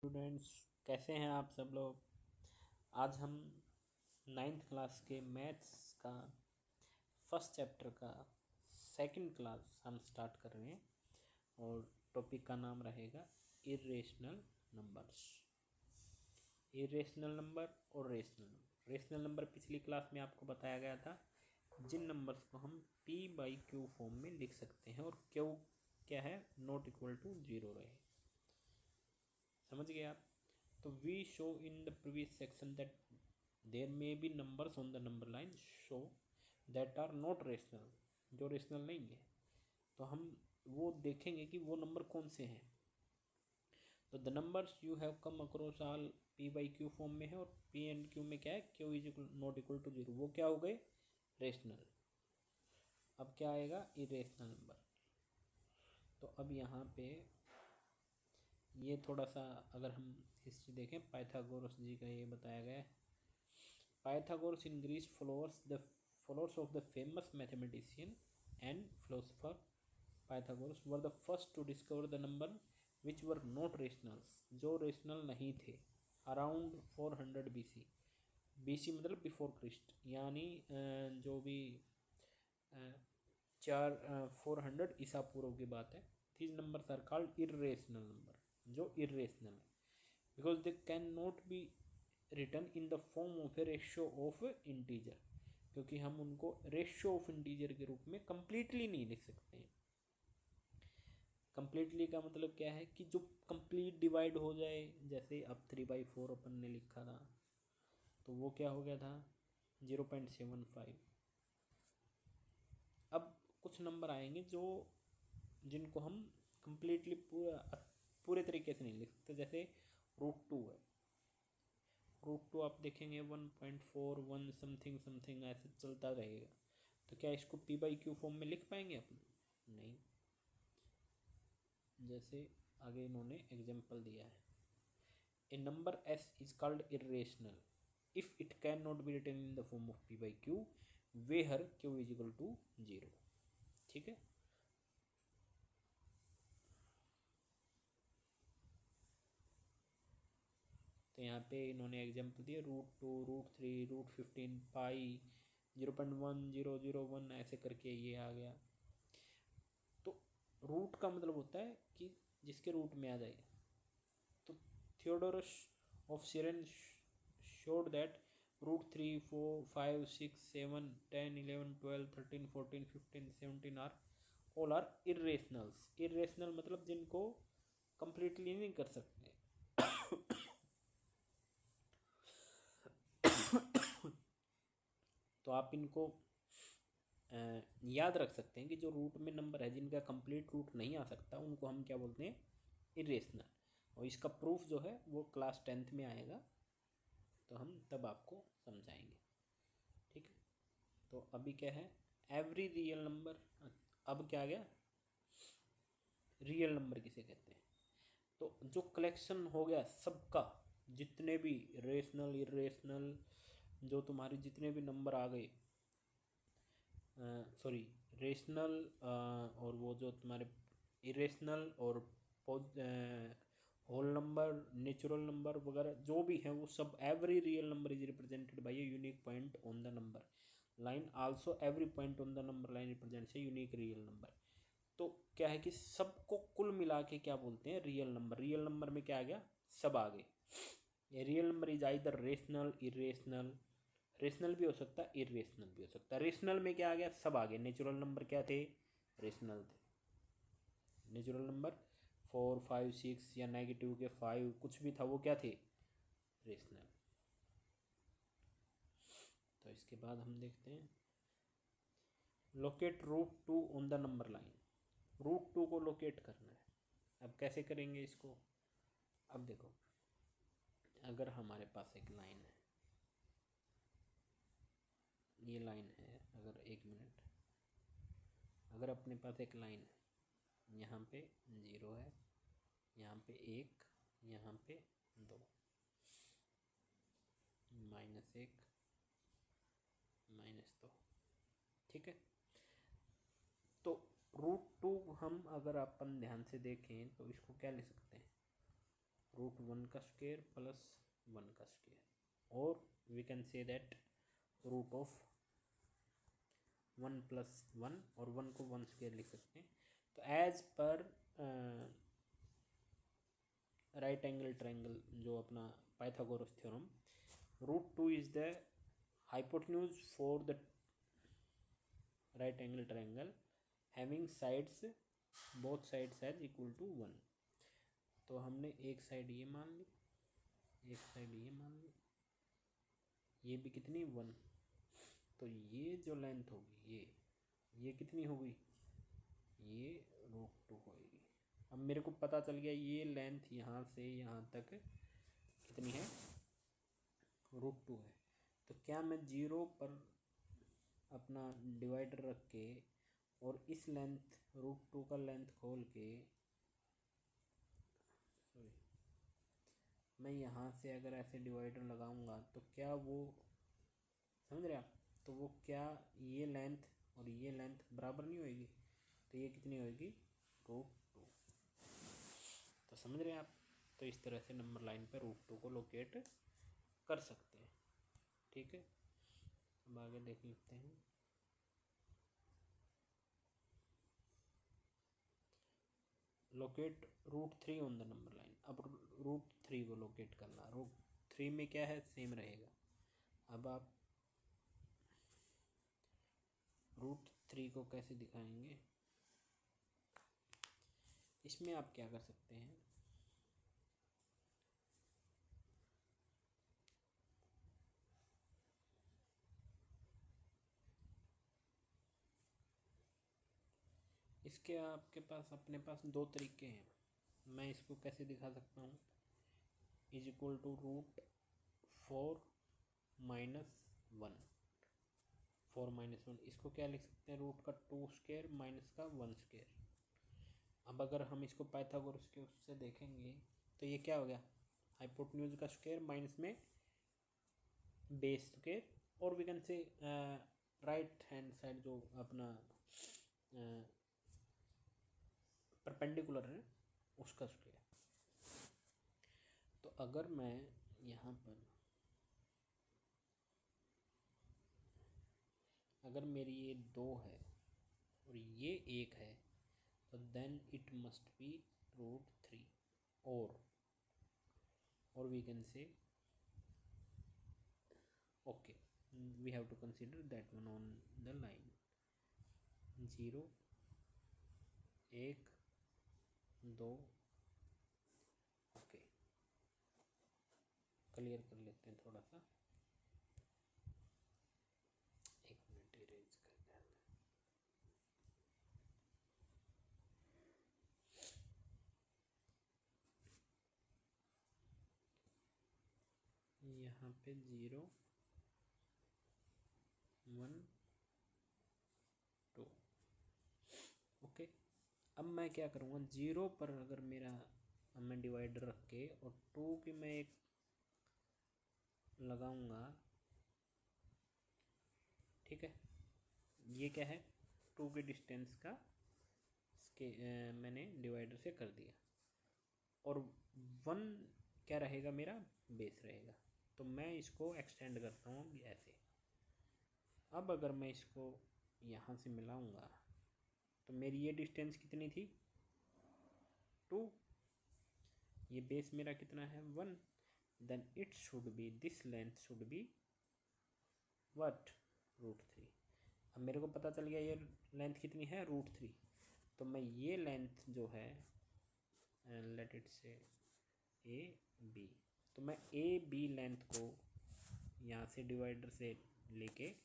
Students, कैसे हैं आप सब लोग। आज हम नाइन्थ क्लास के मैथ्स का फर्स्ट चैप्टर का सेकंड क्लास हम स्टार्ट कर रहे हैं और टॉपिक का नाम रहेगा इर्रेशनल नंबर्स। इर्रेशनल नंबर और रेशनल नंबर। रेशनल नंबर पिछली क्लास में आपको बताया गया था जिन नंबर्स को हम p/q फॉर्म में लिख सकते हैं और q क्या है, नॉट इक्वल टू 0 रहे। समझ गए आप। तो we show in the previous section that there may be numbers on the number line show that are not rational, जो रेशनल नहीं है। तो हम वो देखेंगे कि वो नंबर कौन से हैं। तो the numbers you have come across all p/q form में है और p एंड q में क्या है, q is not equal to 0, वो क्या हो गए, रेशनल। अब क्या आएगा, इरेशनल नंबर। तो अब यहाँ पे ये थोड़ा सा अगर हम हिस्ट्री देखें, पाइथागोरस जी का ये बताया गया है। Pythagoras in Greece followers of the famous mathematician and philosopher Pythagoras were the first to discover the number which were not rationals, जो रेशनल नहीं थे। अराउंड 400 BC, BC मतलब बिफोर क्रिस्ट, यानी जो भी 400 ईसा पूर्व की बात है। these numbers are called irrational number, जो इरेशनल है, because they can not B return in the form of A ratio of integer, क्योंकि हम उनको रेशियो ऑफ इंटीजर के रूप में कंप्लीटली नहीं लिख सकते हैं। कंप्लीटली का मतलब क्या है कि जो कंप्लीट डिवाइड हो जाए, जैसे अब 3/4 अपन ने लिखा था तो वो क्या हो गया था, 0.75। अब कुछ नंबर आएंगे जो जिनको हम कंप्लीटली पूरे तरीके से नहीं लिख सकते, जैसे √2 है। √2 आप देखेंगे 1.41 समथिंग समथिंग ऐसे चलता रहेगा। तो क्या इसको p/q फॉर्म में लिख पाएंगे अपन, नहीं। जैसे आगे इन्होंने एग्जाम्पल दिया है, a number s is called irrational if it can not be written in the form of p/q where q is equal to 0। ठीक है। तो यहाँ पे इन्होंने एग्जाम्पल दिया √2, √3, √15, पाई, 0.1001 ऐसे करके ये आ गया। तो रूट का मतलब होता है कि जिसके रूट में आ जाए। तो Theodorus of siren showed that √3, 4, 5, 6, 7, 10, 11, 12, 13, 14, 15, 17 are all are irrationals. Irrational मतलब जिनको कंप्लीटली नहीं कर सकते। तो आप इनको याद रख सकते हैं कि जो रूट में नंबर है जिनका कंप्लीट रूट नहीं आ सकता उनको हम क्या बोलते हैं, इरेशनल। और इसका प्रूफ जो है वो क्लास 10th में आएगा, तो हम तब आपको समझाएंगे। ठीक है। तो अभी क्या है, एवरी रियल नंबर। अब क्या आ गया, रियल नंबर किसे कहते हैं। तो जो कलेक्शन हो गया सबका, जितने भी रेशनल इरेशनल, जो तुम्हारे जितने भी नंबर आ गए, सॉरी रेशनल और वो जो तुम्हारे इरेशनल और होल नंबर, नेचुरल नंबर वगैरह जो भी हैं, वो सब every real number is represented by a unique point on the number line. Also every point on the number line represents a unique real number. तो क्या है कि सबको कुल मिला के क्या बोलते हैं, रियल नंबर। रियल नंबर में क्या आ गया, सब आ गए। ये real number is either rational irrational, rational भी हो सकता है इरेशनल भी हो सकता है। रेशनल में क्या आ गया, सब आ गए। नेचुरल नंबर क्या थे, रेशनल थे। नेचुरल नंबर 4, 5, 6 या नेगेटिव के 5 कुछ भी था, वो क्या थे, रेशनल। तो इसके बाद हम देखते हैं, locate √2 on the number line. √2 को लोकेट करना है। अब कैसे करेंगे इसको, अब देखो, अगर हमारे पास एक लाइन है, ये लाइन है, अगर 1 मिनट, अगर अपने पास एक लाइन है, यहाँ पे 0 है, यहाँ पे 1, यहाँ पे 2, -1, -2। ठीक है। तो √2 हम अगर अपन ध्यान से देखें तो इसको क्या ले सकते हैं, रूट वन का स्क्वायर प्लस वन का स्क्वायर, और we can say that root of one plus one, और वन को वन स्क्वायर लिख सकते हैं। तो as per right angle triangle जो अपना Pythagoras theorem, root two is the hypotenuse for the right angle triangle having sides, both sides as equal to one. तो हमने एक साइड ये मान ली, एक साइड ये मान ली, ये भी कितनी वन, तो ये जो लेंथ होगी ये कितनी होगी, ये रूट टू होगी। अब मेरे को पता चल गया ये लेंथ यहाँ से यहाँ तक कितनी है, रूट टू है। तो क्या मैं जीरो पर अपना डिवाइडर रख के और इस लेंथ रूट टू का लेंथ खोल के, सॉरी, मैं यहाँ से अगर ऐसे डिवाइडर लगाऊंगा तो क्या वो, समझ रहे आप, तो वो क्या ये लेंथ और ये लेंथ बराबर नहीं होएगी, तो ये कितनी होएगी, रूट टू। तो समझ रहे हैं आप। तो इस तरह से नंबर लाइन पर रूट टू को लोकेट कर सकते हैं। ठीक है, अब आगे देख लेते हैं। Locate root three on the number line. अब रूट थ्री को लोकेट करना, रूट थ्री में क्या है, सेम रहेगा। अब आप रूट थ्री को कैसे दिखाएंगे, इसमें आप क्या कर सकते हैं, इसके आपके पास अपने पास दो तरीके हैं। मैं इसको कैसे दिखा सकता हूँ, is equal to root four minus one, four minus one, इसको क्या लिख सकते हैं, रूट का टू स्क्वायर माइनस का वन स्क्वायर। अब अगर हम इसको पाइथागोरस के उससे देखेंगे तो ये क्या हो गया, हाइपोटेन्यूज का स्क्वायर माइनस में बेस स्क्वायर, और we can say right hand side जो अपना परपेंडिकुलर है उसका स्क्वायर। तो अगर मैं यहाँ पर, अगर मेरी ये दो है और ये एक है, तो then it must be root three, और we can say okay, we have to consider that one on the line 0 1 2। Okay, clear कर लेते हैं थोड़ा सा, एक मिनट इरेज कर दें। यहाँ पे 0 1 2। ओके, अब मैं क्या करूँगा, जीरो पर अगर मेरा, अब मैं डिवाइडर रख के और टू की मैं एक लगाऊंगा, ठीक है, ये क्या है, टू के डिस्टेंस का मैंने डिवाइडर से कर दिया, और वन क्या रहेगा, मेरा बेस रहेगा। तो मैं इसको एक्सटेंड करता हूँ ऐसे। अब अगर मैं इसको यहाँ से मिलाऊंगा तो मेरी ये डिस्टेंस कितनी थी, टू, ये बेस मेरा कितना है, one, then it should be, this length should be what, root three. अब मेरे को पता चल गया ये लेंथ कितनी है, रूट थ्री। तो मैं ये लेंथ जो है, लेट इट से ए बी, तो मैं ए बी लेंथ को यहाँ से डिवाइडर से लेके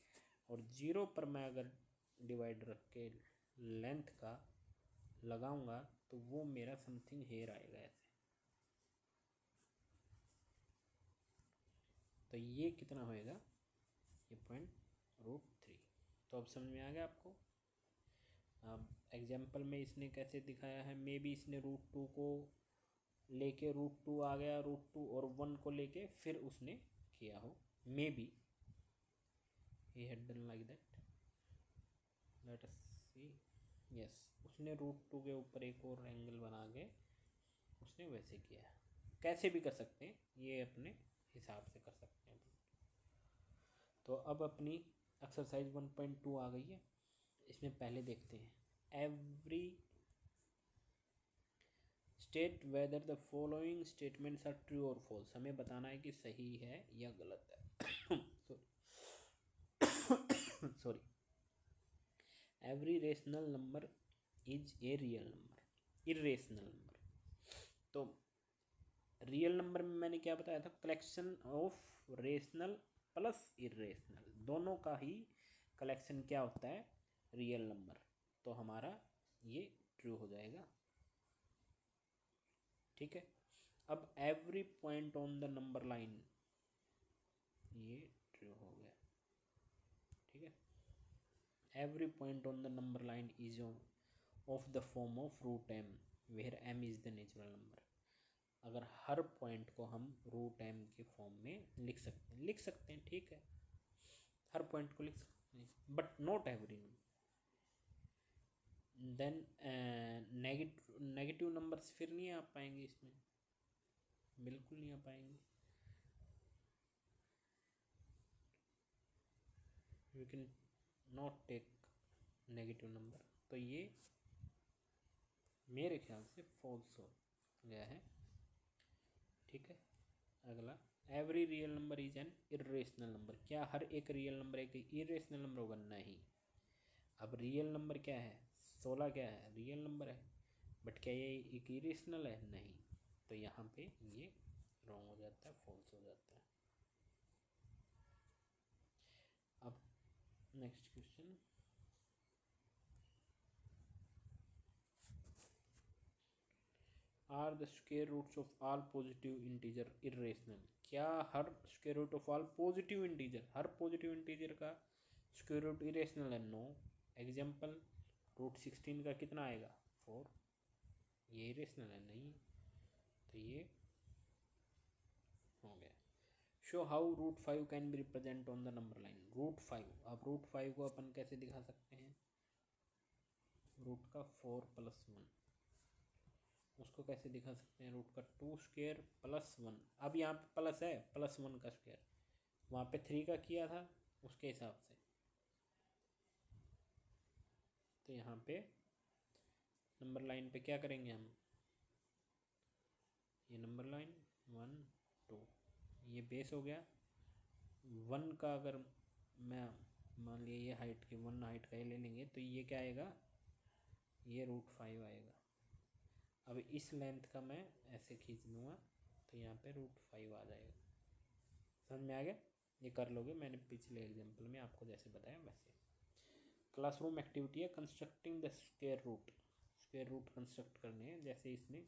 और जीरो पर मैं अगर डिवाइडर रख के लेंथ का लगाऊंगा तो वो मेरा समथिंग हेयर आएगा ऐसे। तो ये कितना होएगा, ये पॉइंट रूट थ्री। तो अब समझ में आ गया आपको। अब एग्जाम्पल में इसने कैसे दिखाया है, मे बी इसने रूट टू को लेके रूट टू आ गया, रूट टू और वन को लेके फिर उसने किया हो, may be he had done like that, let us see, yes, उसने रूट टू के ऊपर एक और एंगल बना के उसने वैसे किया है। कैसे भी कर सकते हैं, ये अपने हिसाब से कर सकते हैं। तो अब अपनी एक्सरसाइज 1.2 आ गई है। इसमें पहले देखते हैं, every state whether the following statements are true और फॉल्स। हमें बताना है कि सही है या गलत है। Sorry. Every rational number is a real number, irrational number. तो रियल नंबर में मैंने क्या बताया था, collection of rational plus irrational, दोनों का ही कलेक्शन क्या होता है, रियल नंबर। तो हमारा ये ट्रू हो जाएगा। ठीक है। अब every point on the number line, ये ट्रू हो गया। ठीक है। Every point on the number line is of the form of root M where M is the natural number. अगर हर पॉइंट को हम रूट एम के फॉर्म में लिख सकते हैं। ठीक है, हर पॉइंट को लिख सकते हैं, but not every number. Then negative numbers फिर नहीं आ पाएंगे इसमें, बिल्कुल नहीं आ पाएंगे। We can not take negative number. तो ये मेरे ख्याल से फॉल्स हो गया है। ठीक है। अगला, every real number is an irrational number. क्या हर एक रियल नंबर एक इरेशनल नंबर होगा? नहीं। अब रियल नंबर क्या है, 16 क्या है, रियल नंबर है, बट क्या ये एक इरेशनल है? नहीं। तो यहाँ पे ये रॉन्ग हो जाता है, फॉल्स हो जाता है। अब next question, are the square roots of all positive integer irrational. क्या हर square root of all positive integer, हर पॉजिटिव इंटीजर का स्क्वायर रूट इरेशनल है? नो। एग्जाम्पल, रूट 16 का कितना आएगा? 4। ये इरेशनल है? नहीं। तो ये हो गया। Show how root 5 can be represent on the number line. Root 5, अब रूट 5 को अपन कैसे दिखा सकते हैं, रूट का 4 + 1, उसको कैसे दिखा सकते हैं, रूट का 2 स्क्वायर + 1। अब यहाँ पे प्लस है, +1 का स्क्वायर, वहाँ पे 3 का किया था उसके हिसाब से। तो यहाँ पे नंबर लाइन पे क्या करेंगे हम, ये नंबर लाइन 1 2, ये बेस हो गया। 1 का अगर मैं मान लिया ये हाइट के 1 हाइट का ही ले लेंगे, तो ये क्या आएगा, ये रूट 5 आएगा। अब इस लेंथ का मैं ऐसे खींच लूँगा तो यहाँ पे रूट 5 आ जाएगा। समझ में आ गया? ये कर लोगे, मैंने पिछले एग्जाम्पल में आपको जैसे बताया वैसे। क्लासरूम एक्टिविटी है constructing the square root. Square root construct करने हैं, जैसे इसमें,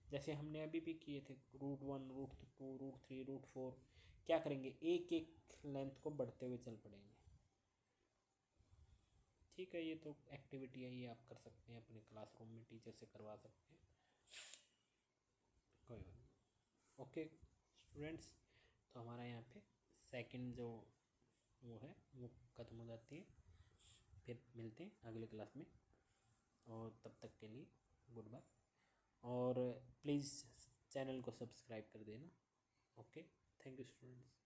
जैसे हमने अभी भी किए थे, रूट 1 रूट 2 रूट 3 रूट 4। क्या करेंगे, एक एक लेंथ को बढ़ते हुए चल पड़ेंगे। ठीक है, ये तो एक्टिविटी है, ये आप कर सकते हैं अपने क्लासरूम में, टीचर से करवा सकते हैं, कोई बात नहीं। ओके स्टूडेंट्स, तो हमारा यहाँ पे सेकंड जो वो है वो ख़त्म हो जाती है। फिर मिलते हैं अगले क्लास में, और तब तक के लिए गुड बाय। और प्लीज़ चैनल को सब्सक्राइब कर देना। Okay, thank you students.